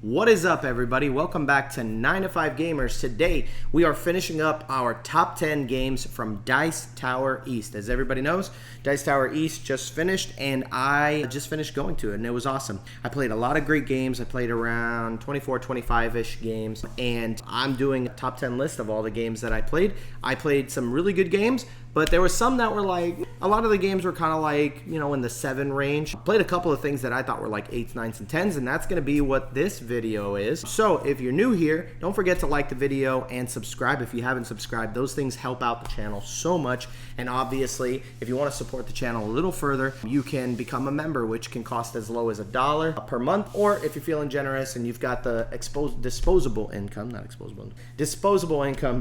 What is up, everybody? Welcome back to 9 to 5 Gamers. Today we are finishing up our top 10 games from Dice Tower East. As everybody knows, Dice Tower East just finished, and I just finished going to it, and it was awesome. I played a lot of great games. I played around 24, 25-ish games, and I'm doing a top 10 list of all the games that I played. I played some really good games, but there were some that were like, a lot of the games were kind of like, you know, in the 7 range. I played a couple of things that I thought were like 8s, 9s, and 10s, and that's going to be what this video is. So if you're new here, don't forget to like the video and subscribe if you haven't subscribed. Those things help out the channel so much. And obviously, if you want to support the channel a little further, you can become a member, which can cost as low as $1 per month. Or if you're feeling generous and you've got the disposable income,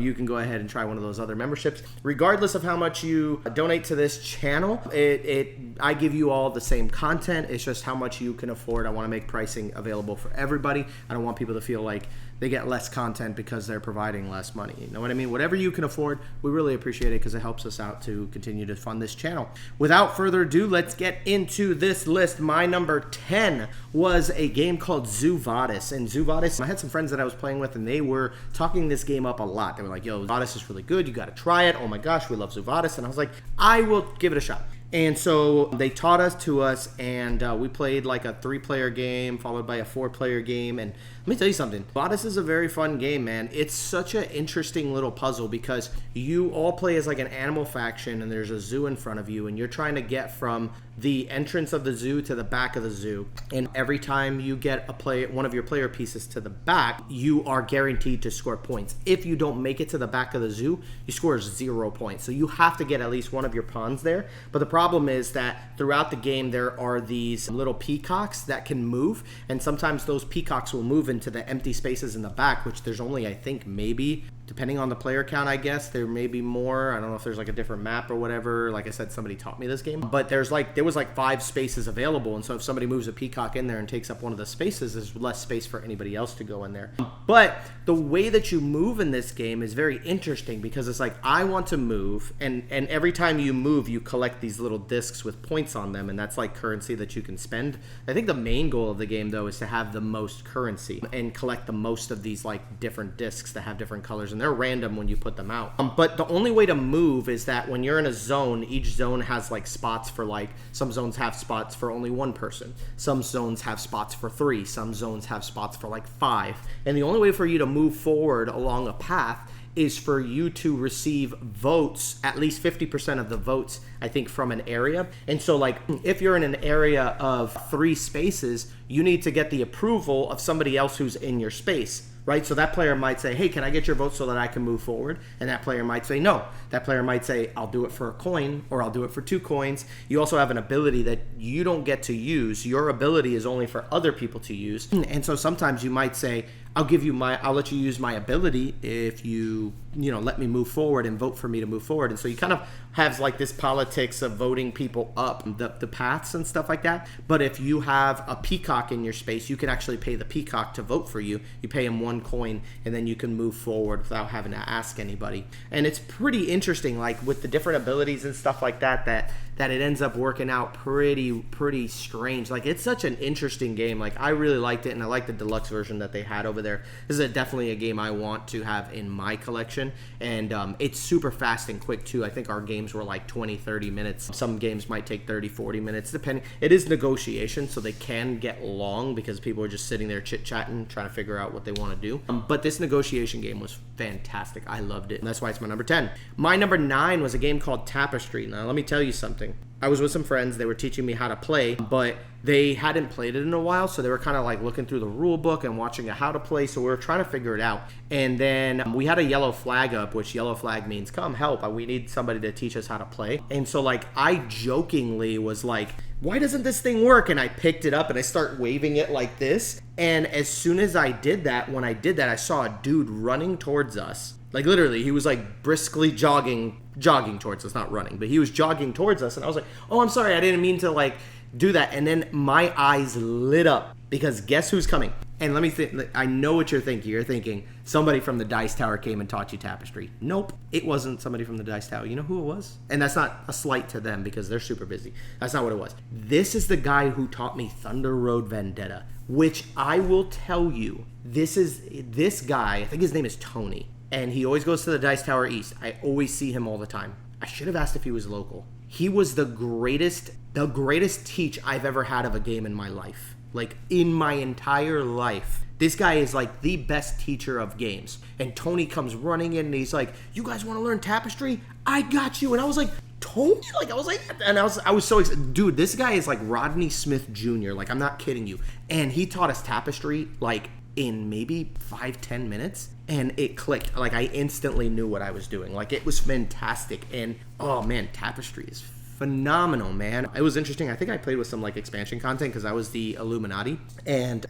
you can go ahead and try one of those other memberships. Regardless of how much you donate to this channel, I give you all the same content. It's just how much you can afford. I want to make pricing available for everybody. I don't want people to feel like they get less content because they're providing less money. You know what I mean? Whatever you can afford, we really appreciate it because it helps us out to continue to fund this channel. Without further ado, let's get into this list. My number 10 was a game called Zeus. And Zeus, I had some friends that I was playing with, and they were talking this game up a lot. They were like, yo, Zeus is really good. You got to try it. Oh my gosh, we love Zeus. And I was like, I will give it a shot. And so they taught us and we played like a 3-player game followed by a 4-player game. And let me tell you something, Zeus is a very fun game, man. It's such an interesting little puzzle because you all play as like an animal faction, and there's a zoo in front of you, and you're trying to get from the entrance of the zoo to the back of the zoo. And every time you get one of your player pieces to the back, you are guaranteed to score points. If you don't make it to the back of the zoo, you score 0 points. So you have to get at least one of your pawns there. But the problem is that throughout the game, there are these little peacocks that can move, and sometimes those peacocks will move into the empty spaces in the back, which there's only, I think, maybe, depending on the player count, I guess, there may be more. I don't know if there's like a different map or whatever. Like I said, somebody taught me this game. But there was like 5 spaces available, and so if somebody moves a peacock in there and takes up one of the spaces, there's less space for anybody else to go in there. But the way that you move in this game is very interesting because it's like, I want to move, and every time you move, you collect these little discs with points on them, and that's like currency that you can spend. I think the main goal of the game, though, is to have the most currency and collect the most of these like different discs that have different colors, and they're random when you put them out. But the only way to move is that when you're in a zone, each zone has like spots for, like, some zones have spots for only 1 person, some zones have spots for 3, some zones have spots for like 5, and the only way for you to move forward along a path is for you to receive votes, at least 50% of the votes, I think, from an area. And so, like, if you're in an area of 3 spaces, you need to get the approval of somebody else who's in your space, right? So that player might say, hey, can I get your vote so that I can move forward? And that player might say no. That player might say, I'll do it for a coin, or I'll do it for 2 coins. You also have an ability that you don't get to use. Your ability is only for other people to use. And so sometimes you might say, I'll let you use my ability if you let me move forward and vote for me to move forward. And so you kind of have like this politics of voting people up the paths and stuff like that. But if you have a peacock in your space, you can actually pay the peacock to vote for you. You pay him 1 coin, and then you can move forward without having to ask anybody. And it's pretty interesting, like with the different abilities and stuff like that it ends up working out pretty strange. Like, it's such an interesting game. Like, I really liked it, and I like the deluxe version that they had over there. This is definitely a game I want to have in my collection, and it's super fast and quick too. I think our games were like 20-30 minutes. Some games might take 30-40 minutes, depending. It is negotiation, so they can get long because people are just sitting there chit-chatting, trying to figure out what they want to do. But this negotiation game was fantastic. I loved it, and that's why it's my number 10. My number 9 was a game called Tapestry. Now, let me tell you something. I was with some friends. They were teaching me how to play, but they hadn't played it in a while, so they were kind of like looking through the rule book and watching how to play, so we were trying to figure it out. And then we had a yellow flag up, which yellow flag means come help. We need somebody to teach us how to play. And so, like, I jokingly was like, why doesn't this thing work? And I picked it up and I start waving it like this. And as soon as I did that, I saw a dude running towards us. Like, literally, he was like briskly jogging towards us, not running, but he was jogging towards us. And I was like, oh, I'm sorry, I didn't mean to like do that. And then my eyes lit up because guess who's coming? And let me think, I know what you're thinking. You're thinking somebody from the Dice Tower came and taught you Tapestry. Nope, it wasn't somebody from the Dice Tower. You know who it was? And that's not a slight to them because they're super busy. That's not what it was. This is the guy who taught me Thunder Road Vendetta. which I will tell you, this guy, I think his name is Tony, and he always goes to the Dice Tower East. I always see him all the time. I should have asked if he was local. He was the greatest teach I've ever had of a game in my life. Like, in my entire life. This guy is like the best teacher of games. And Tony comes running in and he's like, you guys want to learn Tapestry? I got you. And I was like, Tony? Like, I was like, and I was so excited. Dude, this guy is like Rodney Smith Jr. Like, I'm not kidding you. And he taught us Tapestry like in maybe 5-10 minutes. And it clicked. Like, I instantly knew what I was doing. Like, it was fantastic. And oh man, Tapestry is phenomenal, man. It was interesting. I think I played with some like expansion content because I was the Illuminati, and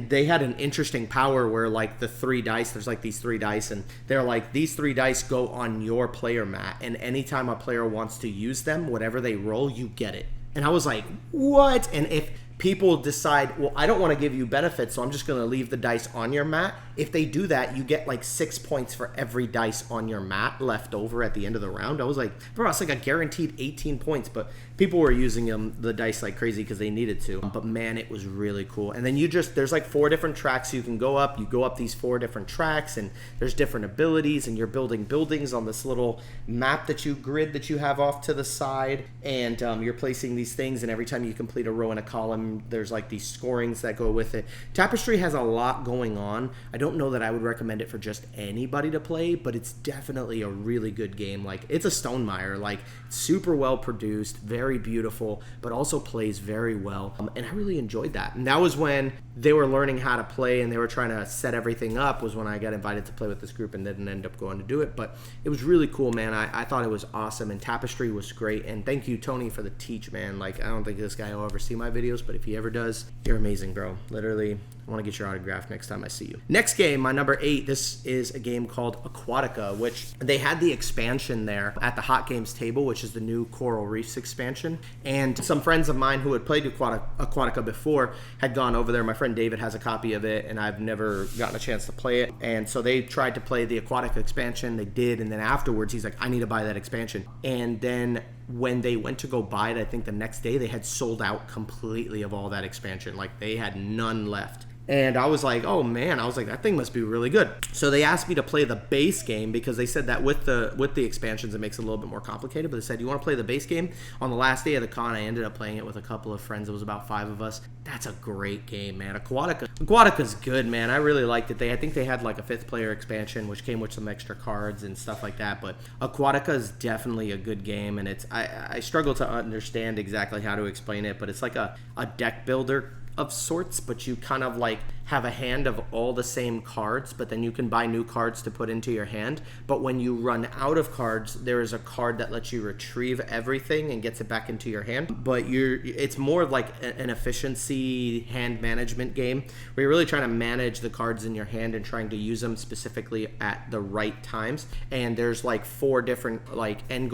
they had an interesting power where like the 3 dice, there's like these 3 dice, and they're like, these 3 dice go on your player mat, and anytime a player wants to use them, whatever they roll, you get it. And I was like, what? And if people decide, well, I don't want to give you benefits, so I'm just going to leave the dice on your mat. If they do that, you get like 6 points for every dice on your mat left over at the end of the round. I was like, bro, it's like a guaranteed 18 points, but people were using the dice like crazy because they needed to. But man, it was really cool. And then there's like 4 different tracks you can go up. You go up these 4 different tracks, and there's different abilities, and you're building buildings on this little map that you have off to the side, and you're placing these things, and every time you complete a row in a column, there's like these scorings that go with it. Tapestry has a lot going on. I don't know that I would recommend it for just anybody to play, but it's definitely a really good game. Like, it's a Stonemaier, like super well produced, very beautiful, but also plays very well. And I really enjoyed that. And that was when they were learning how to play and they were trying to set everything up, was when I got invited to play with this group and didn't end up going to do it. But it was really cool, man. I thought it was awesome, and Tapestry was great. And thank you, Tony, for the teach, man. Like, I don't think this guy will ever see my videos, but if he ever does, you're amazing, bro. Literally, I want to get your autograph next time I see you. Next game, my number 8, this is a game called Aquatica, which they had the expansion there at the Hot Games table, which is the new Coral Reefs expansion. And some friends of mine who had played Aquatica before had gone over there. My friend David has a copy of it, and I've never gotten a chance to play it. And so they tried to play the Aquatica expansion. They did, and then afterwards, he's like, I need to buy that expansion. And then when they went to go buy it, I think the next day, they had sold out completely of all that expansion. Like, they had none left. And I was like, oh man, I was like, that thing must be really good. So they asked me to play the base game because they said that with the expansions, it makes it a little bit more complicated. But they said, you want to play the base game? On the last day of the con, I ended up playing it with a couple of friends. It was about 5 of us. That's a great game, man. Aquatica's good, man. I really liked it. I think they had like a 5th player expansion, which came with some extra cards and stuff like that. But Aquatica is definitely a good game, and I struggle to understand exactly how to explain it, but it's like a deck builder of sorts, but you kind of like have a hand of all the same cards, but then you can buy new cards to put into your hand. But when you run out of cards, there is a card that lets you retrieve everything and gets it back into your hand. But it's more of like an efficiency hand management game where you're really trying to manage the cards in your hand and trying to use them specifically at the right times. And there's like 4 different like end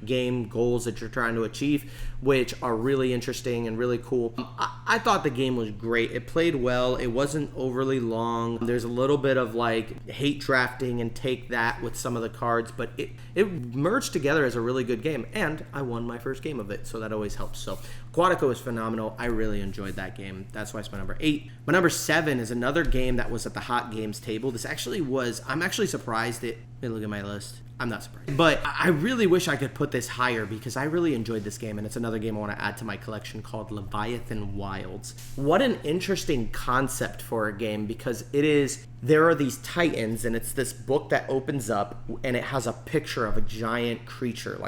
game goals that you're trying to achieve, which are really interesting and really cool. I thought the game was great. It played well. It wasn't overly long. There's a little bit of like hate drafting and take that with some of the cards, but it merged together as a really good game, and I won my first game of it, so that always helps. So Aquatica was phenomenal. I really enjoyed that game. That's why it's my number 8. My number 7 is another game that was at the Hot Games table. I'm actually surprised it. Let me look at my list. I'm not surprised. But I really wish I could put this higher because I really enjoyed this game, and it's another game I want to add to my collection called Leviathan Wilds. What an interesting concept for a game, because there are these titans, and it's this book that opens up, and it has a picture of a giant creature,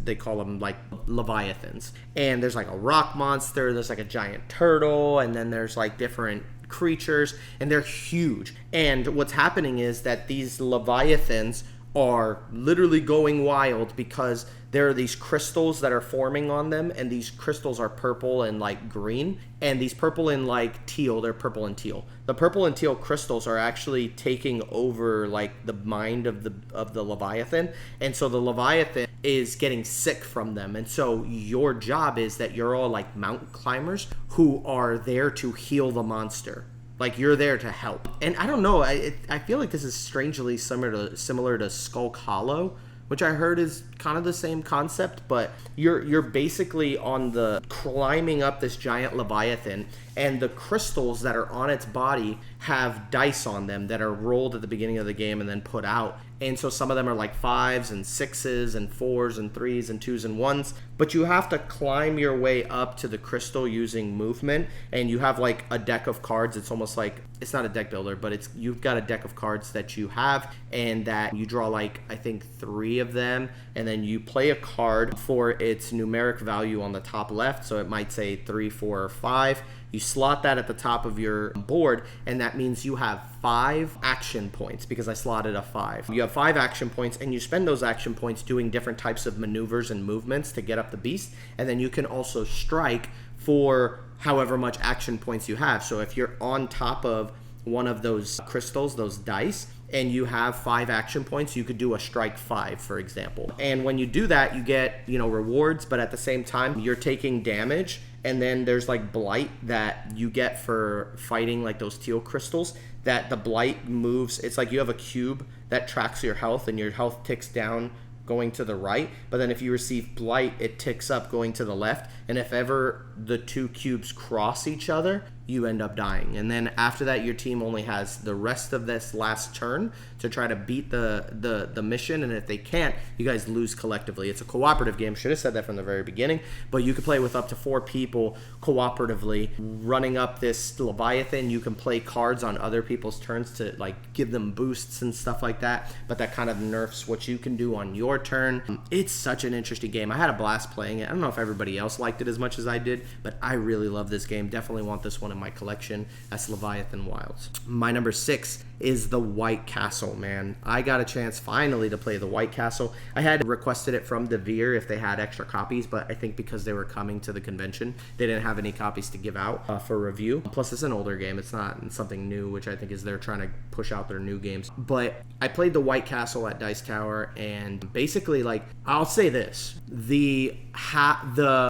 they call them like Leviathans. And there's like a rock monster, there's like a giant turtle, and then there's like different creatures, and they're huge. And what's happening is that these Leviathans are literally going wild because there are these crystals that are forming on them, and these crystals are purple and like green, and these purple and like teal, they're purple and teal. The purple and teal crystals are actually taking over like the mind of the Leviathan, and so the Leviathan is getting sick from them. And so your job is that you're all like mountain climbers who are there to heal the monster. Like, you're there to help. And I don't know, I feel like this is strangely similar to Skulk Hollow, which I heard is kind of the same concept, but you're basically on the climbing up this giant Leviathan, and the crystals that are on its body have dice on them that are rolled at the beginning of the game and then put out. And so some of them are like 5s and 6s and 4s and 3s and 2s and 1s, but you have to climb your way up to the crystal using movement, and you have like a deck of cards. It's almost like, it's not a deck builder, but you've got a deck of cards that you have, and that you draw like, I think 3 of them, and then you play a card for its numeric value on the top left. So it might say 3, 4, or 5. You slot that at the top of your board, and that means you have 5 action points, because I slotted a 5. You have 5 action points, and you spend those action points doing different types of maneuvers and movements to get up the beast, and then you can also strike for however much action points you have. So if you're on top of one of those crystals, those dice, and you have 5 action points, you could do a strike 5, for example. And when you do that, you get, rewards, but at the same time, you're taking damage. And then there's like blight that you get for fighting like those teal crystals, that the blight moves. It's like you have a cube that tracks your health, and your health ticks down going to the right, but then if you receive blight, it ticks up going to the left, and if ever the 2 cubes cross each other, you end up dying. And then after that, your team only has the rest of this last turn to try to beat the mission, and if they can't, you guys lose collectively. It's a cooperative game. Should have said that from the very beginning, but you can play with up to 4 people cooperatively. Running up this Leviathan, you can play cards on other people's turns to like give them boosts and stuff like that, but that kind of nerfs what you can do on your turn. It's such an interesting game. I had a blast playing it. I don't know if everybody else liked it as much as I did, but I really love this game. Definitely want this one in my collection. That's Leviathan Wilds. My number 6 is the White Castle, man. I got a chance finally to play the White Castle. I had requested it from Devere if they had extra copies, but I think because they were coming to the convention, they didn't have any copies to give out for review. Plus, it's an older game. It's not something new, which I think is they're trying to push out their new games. But I played the White Castle at Dice Tower, and basically, like, I'll say this: the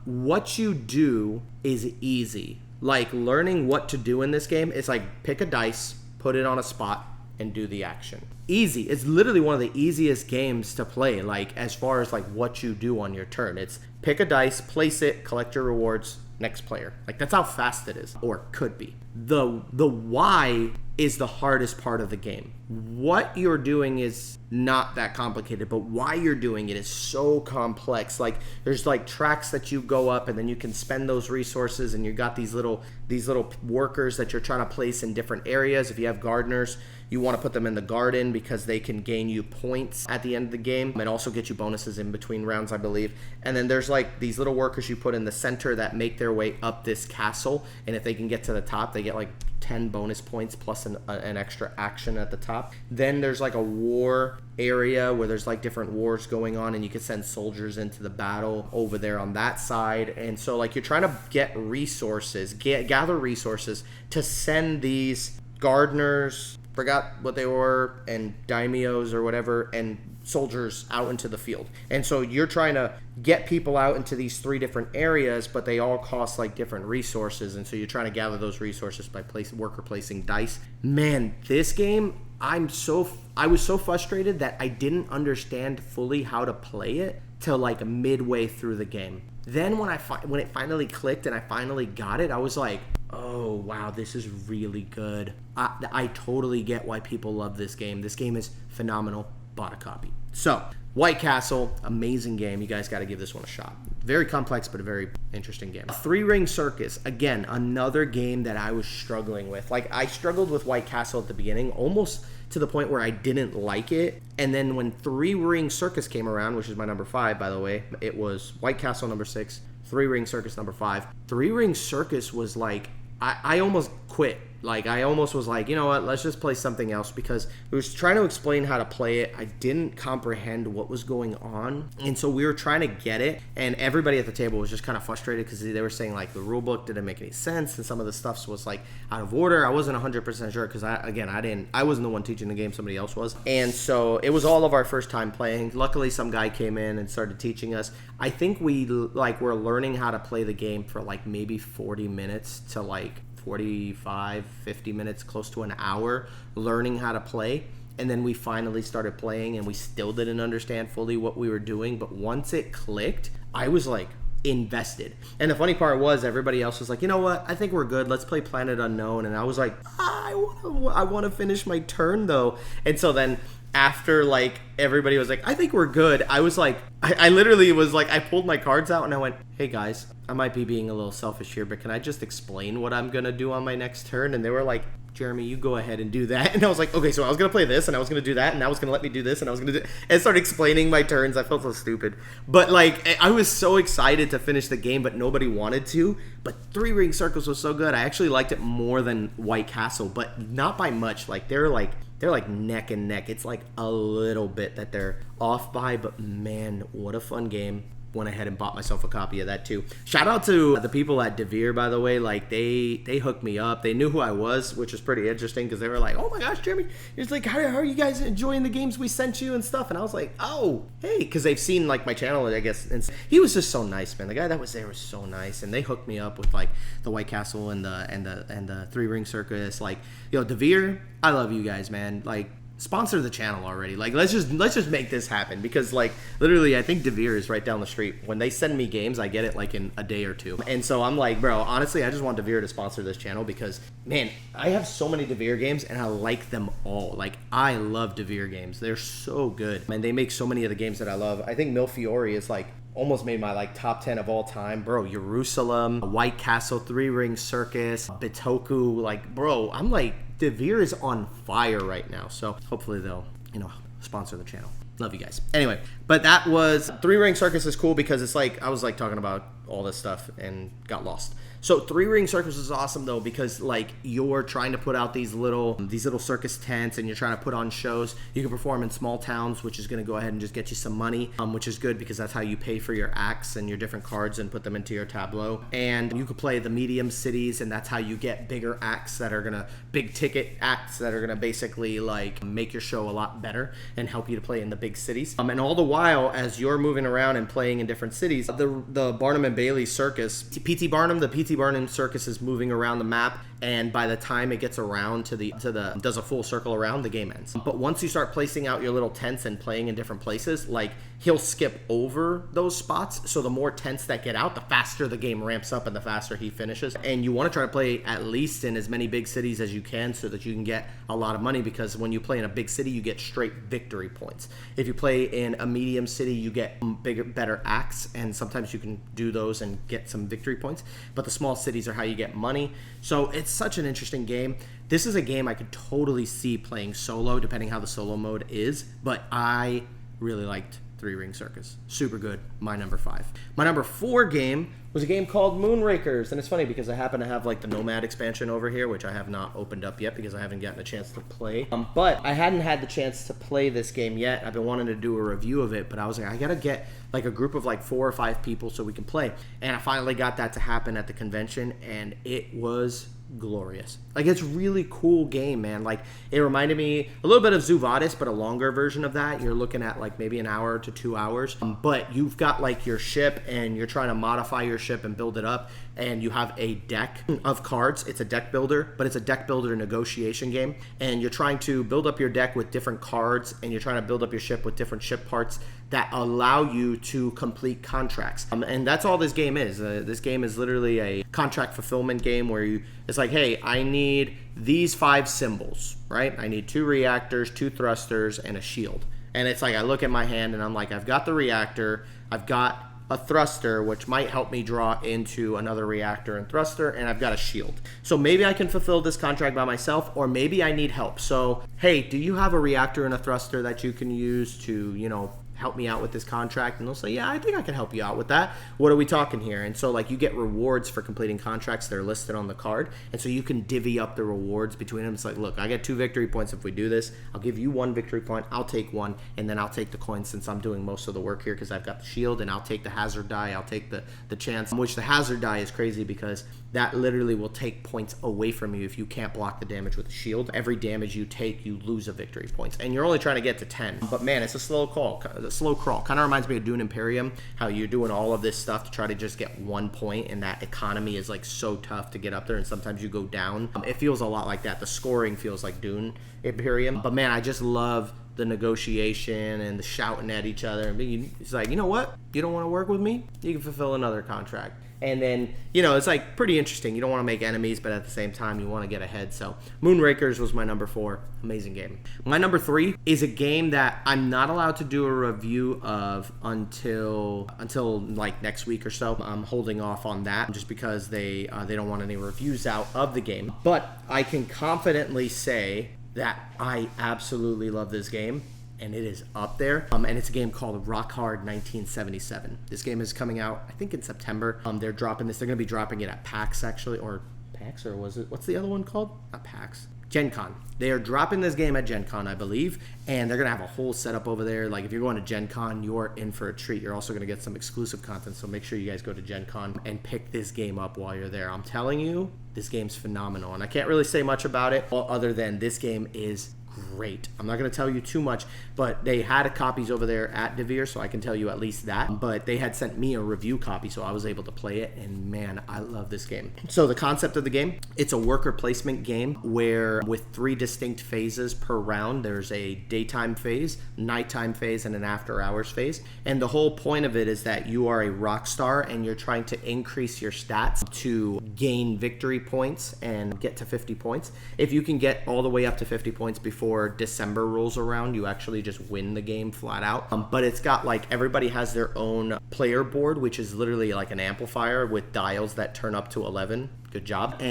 what you do is easy. Like, learning what to do in this game, it's like pick a dice, put it on a spot, and do the action. Easy. It's literally one of the easiest games to play, like, as far as like what you do on your turn. It's pick a dice, place it, collect your rewards, next player. Like, that's how fast it is, or could be. The why is the hardest part of the game. What you're doing is not that complicated, but why you're doing it is so complex. Like, there's like tracks that you go up, and then you can spend those resources, and you got these little workers that you're trying to place in different areas. If you have gardeners, you want to put them in the garden because they can gain you points at the end of the game, and also get you bonuses in between rounds, I believe. And then there's like these little workers you put in the center that make their way up this castle, and if they can get to the top, they get like 10 bonus points plus an extra action at the top. Then there's like a war area where there's like different wars going on, and you can send soldiers into the battle over there on that side. And so like you're trying to get resources, gather resources to send these gardeners, forgot what they were, and daimios or whatever, and soldiers out into the field. And so you're trying to get people out into these 3 different areas, but they all cost like different resources, and so you're trying to gather those resources by placing dice. Man, this game, I was so frustrated that I didn't understand fully how to play it till like midway through the game. Then when it finally clicked and I finally got it, I was like, oh wow, this is really good. I totally get why people love this game. This game is phenomenal. Bought a copy. So, White Castle, amazing game. You guys got to give this one a shot. Very complex, but a very interesting game. 3-Ring Circus, again, another game that I was struggling with. Like, I struggled with White Castle at the beginning, almost to the point where I didn't like it. And then when 3-Ring Circus came around, which is my number 5, by the way, it was White Castle number 6, 3-Ring Circus number 5. 3-Ring Circus was like, I almost quit. Like, I almost was like, you know what, let's just play something else, because we was trying to explain how to play it. I didn't comprehend what was going on, and so we were trying to get it, and everybody at the table was just kind of frustrated because they were saying like the rule book didn't make any sense, and some of the stuff was like out of order. I wasn't 100% sure because I wasn't the one teaching the game, somebody else was, and so it was all of our first time playing. Luckily, some guy came in and started teaching us. I think we were learning how to play the game for like maybe 40 minutes to like 45, 50 minutes, close to an hour, learning how to play. and then we finally started playing, and we still didn't understand fully what we were doing. But once it clicked, I was like invested. And the funny part was everybody else was like, you know what, I think we're good, let's play Planet Unknown. And I was like, I want to finish my turn though. And so then after like everybody was like, I think we're good, I was like, I literally was like, I pulled my cards out and I went, hey guys, I might be being a little selfish here, but can I just explain what I'm gonna do on my next turn? And they were like, Jeremy, you go ahead and do that. And I was like, okay, so I was going to play this, and I was going to do that, and I was going to let me do this, and I was going to do... And start explaining my turns. I felt so stupid. But, like, I was so excited to finish the game, but nobody wanted to. But Three Ring Circus was so good. I actually liked it more than White Castle, but not by much. Like, they're like neck and neck. It's like a little bit that they're off by, but man, what a fun game. Went ahead and bought myself a copy of that too. Shout out to the people at Devere, by the way. Like they hooked me up. They knew who I was, which is pretty interesting because they were like, "Oh my gosh, Jeremy!" It's like, how are you guys enjoying the games we sent you and stuff?" And I was like, "Oh, hey," because they've seen like my channel, I guess. And he was just so nice, man. The guy that was there was so nice, and they hooked me up with like the White Castle and the Three Ring Circus. Like, Devere, I love you guys, man. Like, sponsor the channel already. Like, let's just make this happen, because like literally I think Devere is right down the street. When they send me games, I get it like in a day or two. And so I'm like, bro, honestly, I just want Devere to sponsor this channel because, man, I have so many Devere games and I like them all. Like, I love Devere games. They're so good. And they make so many of the games that I love. I think Milfiore is like almost made my like top 10 of all time, bro. Jerusalem, White Castle, Three Ring Circus, Bitoku, like, bro, I'm like, Devere is on fire right now. So hopefully they'll, sponsor the channel. Love you guys. Anyway, but that was Three Ring Circus is cool because it's like I was like talking about all this stuff and got lost. So Three Ring Circus is awesome though because like you're trying to put out these little circus tents and you're trying to put on shows. You can perform in small towns, which is going to go ahead and just get you some money, which is good because that's how you pay for your acts and your different cards and put them into your tableau. And you could play the medium cities, and that's how you get bigger acts that are gonna big ticket acts that are gonna basically like make your show a lot better and help you to play in the big cities. And all the while as you're moving around and playing in different cities, the Barnum and Bailey Circus, P.T. Barnum Circus is moving around the map, and by the time it gets around does a full circle around, the game ends. But once you start placing out your little tents and playing in different places, like he'll skip over those spots, so the more tents that get out, the faster the game ramps up and the faster he finishes. And you want to try to play at least in as many big cities as you can so that you can get a lot of money, because when you play in a big city, you get straight victory points. If you play in a medium city, you get better acts, and sometimes you can do those and get some victory points. But the small cities are how you get money. So it's such an interesting game. This is a game I could totally see playing solo, depending how the solo mode is, but I really liked Three Ring Circus. Super good. My number 5. My number 4 game was a game called Moonrakers, and it's funny because I happen to have like the Nomad expansion over here, which I have not opened up yet because I haven't gotten a chance to play. But I hadn't had the chance to play this game yet. I've been wanting to do a review of it, but I was like, I gotta get like a group of like 4 or 5 people so we can play. And I finally got that to happen at the convention, and it was glorious. Like, it's really cool game, man. Like, it reminded me a little bit of Zoo Vadis, but a longer version of that. You're looking at like maybe an hour to 2 hours, but you've got like your ship and you're trying to modify your ship and build it up, and you have a deck of cards. It's a deck builder, but it's a deck builder negotiation game, and you're trying to build up your deck with different cards, and you're trying to build up your ship with different ship parts that allow you to complete contracts. And that's all this game is. This game is literally a contract fulfillment game where it's like, hey, I need these 5 symbols, right? I need 2 reactors, 2 thrusters, and a shield. And it's like, I look at my hand and I'm like, I've got the reactor, I've got a thruster, which might help me draw into another reactor and thruster, and I've got a shield. So maybe I can fulfill this contract by myself, or maybe I need help. So, hey, do you have a reactor and a thruster that you can use to, help me out with this contract? And they'll say, yeah, I think I can help you out with that. What are we talking here? And so like you get rewards for completing contracts that are listed on the card, and so you can divvy up the rewards between them. It's like, look, I get 2 victory points if we do this. I'll give you 1 victory point, I'll take 1, and then I'll take the coin since I'm doing most of the work here because I've got the shield, and I'll take the hazard die, I'll take the chance, which the hazard die is crazy because that literally will take points away from you if you can't block the damage with a shield. Every damage you take, you lose a victory points, and you're only trying to get to 10. But man, it's a slow crawl. Kind of reminds me of Dune Imperium, how you're doing all of this stuff to try to just get 1 point, and that economy is like so tough to get up there, and sometimes you go down. It feels a lot like that. The scoring feels like Dune Imperium. But man, I just love the negotiation and the shouting at each other. It's like, you know what? You don't want to work with me? You can fulfill another contract. And then, it's like pretty interesting. You don't want to make enemies, but at the same time, you want to get ahead. So Moonrakers was my number 4. Amazing game. My number 3 is a game that I'm not allowed to do a review of until like next week or so. I'm holding off on that just because they don't want any reviews out of the game. But I can confidently say that I absolutely love this game, and it is up there. And it's a game called Rock Hard 1977. This game is coming out, I think, in September. They're dropping this. They're going to be dropping it at PAX, actually, or PAX, or was it? What's the other one called? Not PAX. Gen Con. They are dropping this game at Gen Con, I believe, and they're going to have a whole setup over there. Like, if you're going to Gen Con, you're in for a treat. You're also going to get some exclusive content, so make sure you guys go to Gen Con and pick this game up while you're there. I'm telling you, this game's phenomenal, and I can't really say much about it other than this game is great. I'm not going to tell you too much, but they had copies over there at Devere, so I can tell you at least that. But they had sent me a review copy, so I was able to play it, and man, I love this game. So the concept of the game, it's a worker placement game where with 3 distinct phases per round, there's a daytime phase, nighttime phase, and an after hours phase. And the whole point of it is that you are a rock star and you're trying to increase your stats to gain victory points and get to 50 points. If you can get all the way up to 50 points before December rolls around, you actually just win the game flat out. But it's got like, everybody has their own player board, which is literally like an amplifier with dials that turn up to 11. Good job.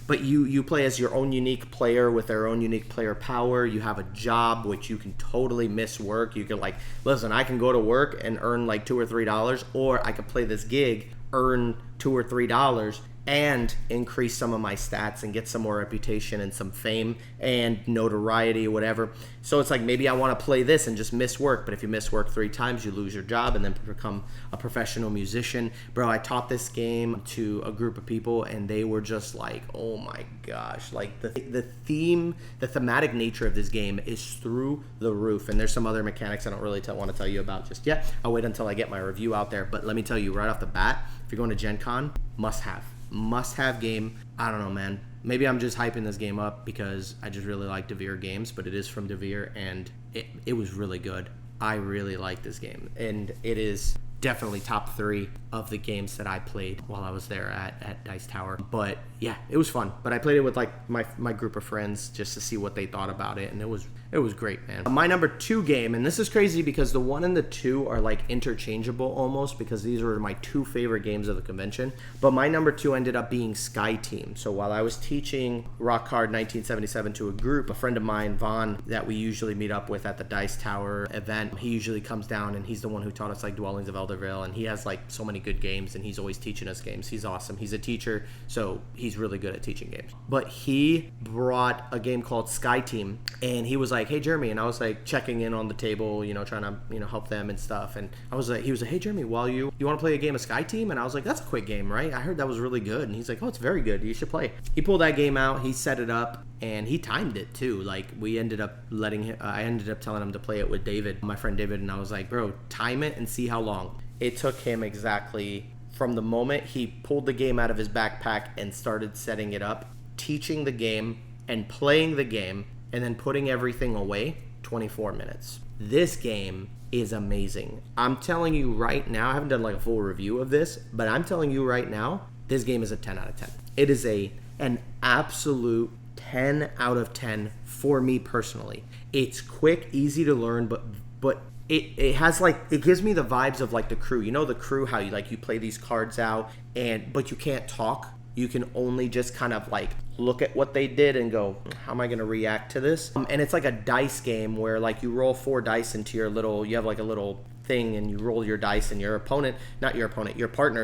But you play as your own unique player with their own unique player power. You have a job which you can totally miss work. You can like, listen, I can go to work and earn like $2 or $3, or I could play this gig, earn $2 or $3, and increase some of my stats and get some more reputation and some fame and notoriety or whatever. So it's like, maybe I want to play this and just miss work, but if you miss work 3 times, you lose your job and then become a professional musician. Bro, I taught this game to a group of people and they were just like, oh my gosh, like the thematic nature of this game is through the roof. And there's some other mechanics I don't really want to tell you about just yet. I'll wait until I get my review out there, but let me tell you right off the bat, if you're going to Gen Con, must have game. I don't know, man. Maybe I'm just hyping this game up because I just really like Devere games, but it is from Devere and it was really good. I really like this game, and it is definitely top 3 of the games that I played while I was there at Dice Tower. But yeah, it was fun. But I played it with like my group of friends just to see what they thought about it, and it was great, man. My number 2 game, and this is crazy because the 1 and the 2 are like interchangeable almost, because these were my 2 favorite games of the convention. But my number 2 ended up being Sky Team. So while I was teaching Rock Hard 1977 to a group, a friend of mine, Vaughn, that we usually meet up with at the Dice Tower event, he usually comes down and he's the one who taught us like Dwellings of Eldervale, and he has like so many good games and he's always teaching us games. He's awesome. He's a teacher, so he's really good at teaching games. But he brought a game called Sky Team, and he was like, hey Jeremy, and I was like checking in on the table, trying to help them and stuff, and he was like, hey Jeremy, while you want to play a game of Sky Team? And I was like, that's a quick game, right? I heard that was really good. And he's like, oh, it's very good, you should play. He pulled that game out, he set it up, and he timed it too. Like, we ended up letting him, I ended up telling him to play it with David, my friend David, and I was like, bro, time it and see how long. It took him exactly from the moment he pulled the game out of his backpack and started setting it up, teaching the game and playing the game, and then putting everything away, 24 minutes. This game is amazing. I'm telling you right now, I haven't done like a full review of this, but I'm telling you right now, this game is a 10 out of 10. It is an absolute 10 out of 10 for me personally. It's quick, easy to learn, but it has like, it gives me the vibes of like The Crew. You know The Crew, how you play these cards out but you can't talk. You can only just kind of like look at what they did and go, how am I going to react to this? And it's like a dice game where like you roll 4 dice into your little, you have like a little thing and you roll your dice, and your partner,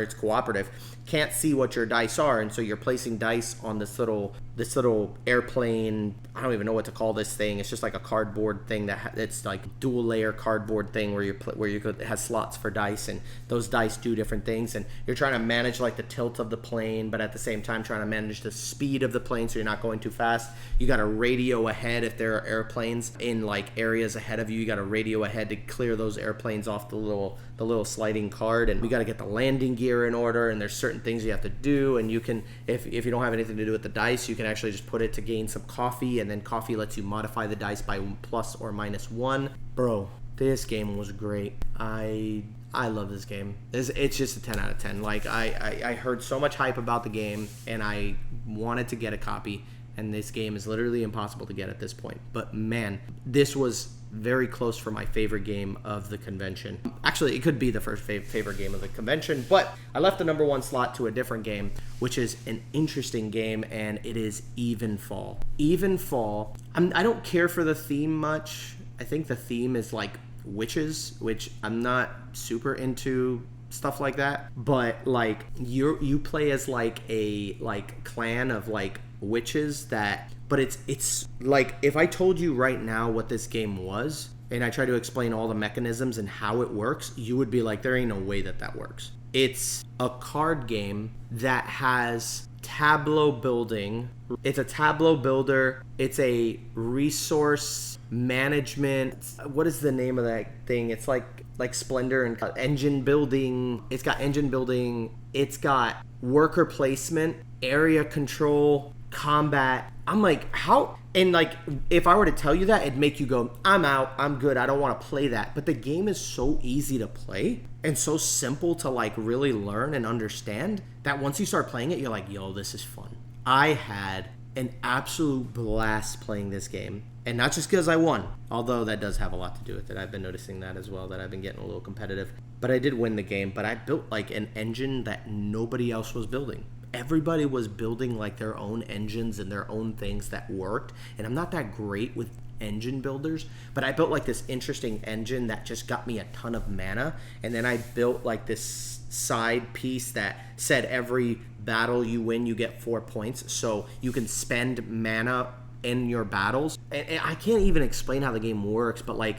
it's cooperative, can't see what your dice are, and so you're placing dice on this little airplane. I don't even know what to call this thing. It's just like a cardboard thing it's like dual layer cardboard thing where it has slots for dice, and those dice do different things, and you're trying to manage like the tilt of the plane, but at the same time trying to manage the speed of the plane so you're not going too fast. You got to radio ahead if there are airplanes in like areas ahead of you. You got to radio ahead to clear those airplanes off the little sliding card, and we got to get the landing gear in order, and there's certain things you have to do, and you can, if you don't have anything to do with the dice, you can actually just put it to gain some coffee, and then coffee lets you modify the dice by plus or minus 1. Bro, this game was great. I love this game. It's just a 10 out of 10. Like I heard so much hype about the game, and I wanted to get a copy, and this game is literally impossible to get at this point. But man, this was very close for my favorite game of the convention. Actually, it could be the first favorite game of the convention, but I left the number 1 slot to a different game, which is an interesting game, and it is Evenfall. Evenfall, I don't care for the theme much. I think the theme is like witches, which I'm not super into stuff like that, but like you play as like a clan of like witches but it's like, if I told you right now what this game was and I try to explain all the mechanisms and how it works, you would be like, there ain't no way that works. It's a card game that has tableau building. It's a tableau builder. It's a resource management. What is the name of that thing? It's like Splendor and engine building. It's got engine building. It's got worker placement, area control, combat. I'm like, how? And like, if I were to tell you that, it'd make you go, I'm out, I'm good, I don't want to play that. But the game is so easy to play and so simple to like really learn and understand that once you start playing it, you're like, yo, this is fun. I had an absolute blast playing this game. And not just because I won, although that does have a lot to do with it. I've been noticing that as well, that I've been getting a little competitive. But I did win the game, but I built like an engine that nobody else was building. Everybody was building like their own engines and their own things that worked. And I'm not that great with engine builders, but I built like this interesting engine that just got me a ton of mana. And then I built like this side piece that said every battle you win, you get 4 points. So you can spend mana in your battles. And I can't even explain how the game works, but like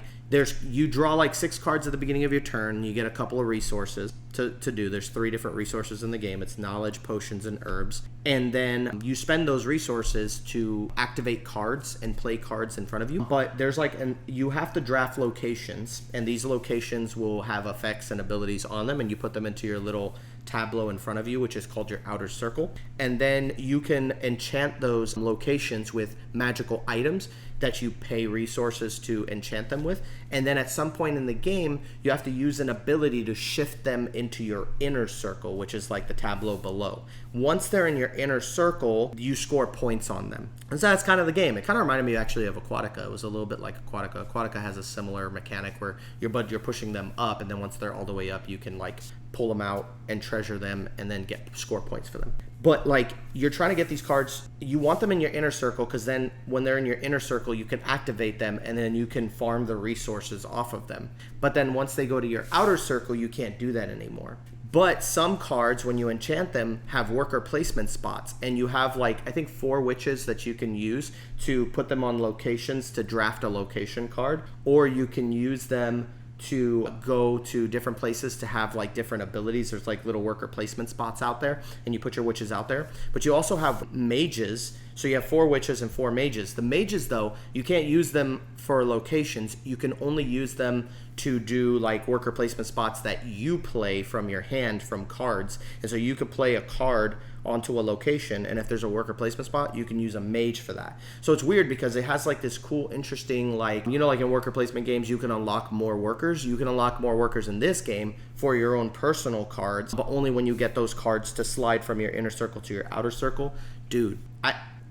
you draw like 6 cards at the beginning of your turn. You get a couple of resources to do. There's 3 different resources in the game. It's knowledge, potions, and herbs. And then you spend those resources to activate cards and play cards in front of you. But there's like, you have to draft locations, and these locations will have effects and abilities on them, and you put them into your little tableau in front of you, which is called your outer circle. And then you can enchant those locations with magical items that you pay resources to enchant them with. And then at some point in the game, you have to use an ability to shift them into your inner circle, which is like the tableau below. Once they're in your inner circle, you score points on them. And so that's kind of the game. It kind of reminded me actually of Aquatica. It was a little bit like Aquatica. Aquatica has a similar mechanic where you're pushing them up, and then once they're all the way up, you can like pull them out and treasure them and then score points for them. But like, you're trying to get these cards, you want them in your inner circle, because then when they're in your inner circle, you can activate them and then you can farm the resources off of them. But then once they go to your outer circle, you can't do that anymore. But some cards, when you enchant them, have worker placement spots, and you have like, I think 4 witches that you can use to put them on locations to draft a location card, or you can use them to go to different places to have like different abilities. There's like little worker placement spots out there, and you put your witches out there. But you also have mages, so you have 4 witches and 4 mages. The mages, though, you can't use them for locations. You can only use them to do like worker placement spots that you play from your hand from cards. And so you could play a card onto a location, and if there's a worker placement spot, you can use a mage for that. So it's weird because it has like this cool, interesting, like, you know, like in worker placement games, you can unlock more workers. You can unlock more workers in this game for your own personal cards, but only when you get those cards to slide from your inner circle to your outer circle. Dude,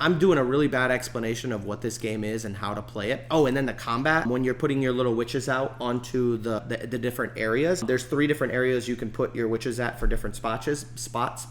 I'm doing a really bad explanation of what this game is and how to play it. Oh, and then the combat, when you're putting your little witches out onto the different areas, there's 3 different areas you can put your witches at for different spots,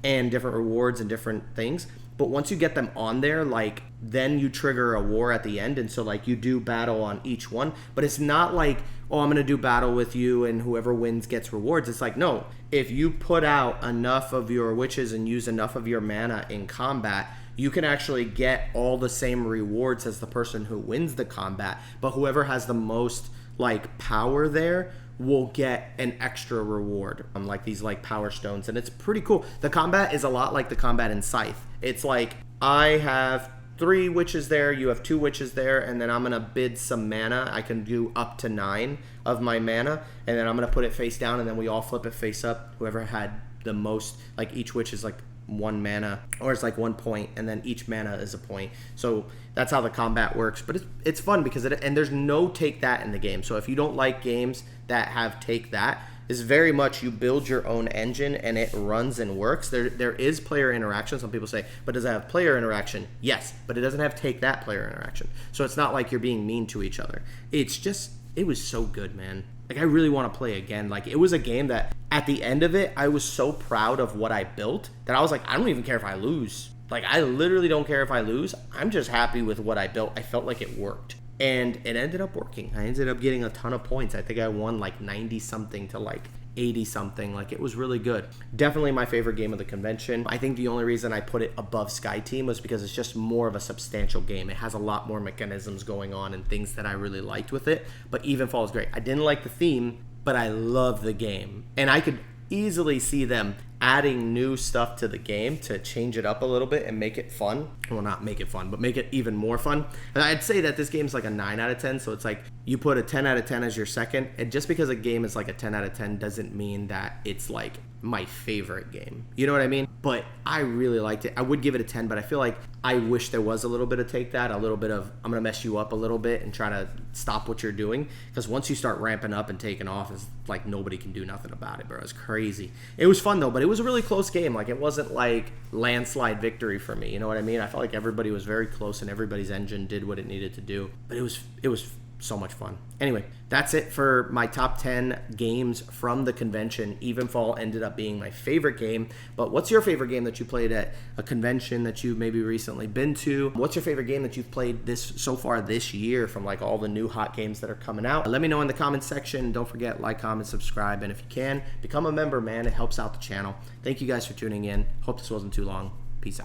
and different rewards and different things. But once you get them on there, like, then you trigger a war at the end, and so like you do battle on each one. But it's not like oh, I'm going to do battle with you and whoever wins gets rewards. It's like, no, if you put out enough of your witches and use enough of your mana in combat, you can actually get all the same rewards as the person who wins the combat, but whoever has the most like power there will get an extra reward, like these like power stones, and it's pretty cool. The combat is a lot like the combat in Scythe. It's like, I have 3 witches there, you have 2 witches there, and then I'm gonna bid some mana. I can do up to 9 of my mana, and then I'm gonna put it face down, and then we all flip it face up. Whoever had the most, like each witch is like 1 mana, or it's like 1 point, and then each mana is a point. So that's how the combat works. But it's fun because and there's no take that in the game. So if you don't like games that have take that, it's very much you build your own engine and it runs and works. There is player interaction. Some people say, but does it have player interaction? Yes, but it doesn't have take that player interaction. So it's not like you're being mean to each other. It's just, it was so good, man. Like, I really want to play again. Like, it was a game that at the end of it, I was so proud of what I built that I was like, I don't even care if I lose. Like, I literally don't care if I lose. I'm just happy with what I built. I felt like it worked. And it ended up working. I ended up getting a ton of points. I think I won like 90 something to like 80 something. Like, it was really good. Definitely my favorite game of the convention. I think the only reason I put it above Sky Team was because it's just more of a substantial game. It has a lot more mechanisms going on and things that I really liked with it. But Evenfall is great. I didn't like the theme, but I love the game. And I could easily see them adding new stuff to the game to change it up a little bit and make it fun. Well, not make it fun, but make it even more fun. And I'd say that this game's like a 9 out of 10, so it's like you put a 10 out of 10 as your second, and just because a game is like a 10 out of 10 doesn't mean that it's like my favorite game. You know what I mean? But I really liked it. I would give it a 10, but I feel like I wish there was a little bit of take that, a little bit of I'm gonna mess you up a little bit and try to stop what you're doing, because once you start ramping up and taking off, it's like nobody can do nothing about it, bro. It's crazy. It was fun though, but it was a really close game. Like, it wasn't like landslide victory for me. You know what I mean? I felt like everybody was very close and everybody's engine did what it needed to do. But it was so much fun. Anyway, that's it for my top 10 games from the convention. Evenfall ended up being my favorite game. But what's your favorite game that you played at a convention that you've maybe recently been to? What's your favorite game that you've played so far this year from like all the new hot games that are coming out? Let me know in the comments section. Don't forget, like, comment, subscribe, and if you can, become a member, man. It helps out the channel. Thank you guys for tuning in. Hope this wasn't too long. Peace out.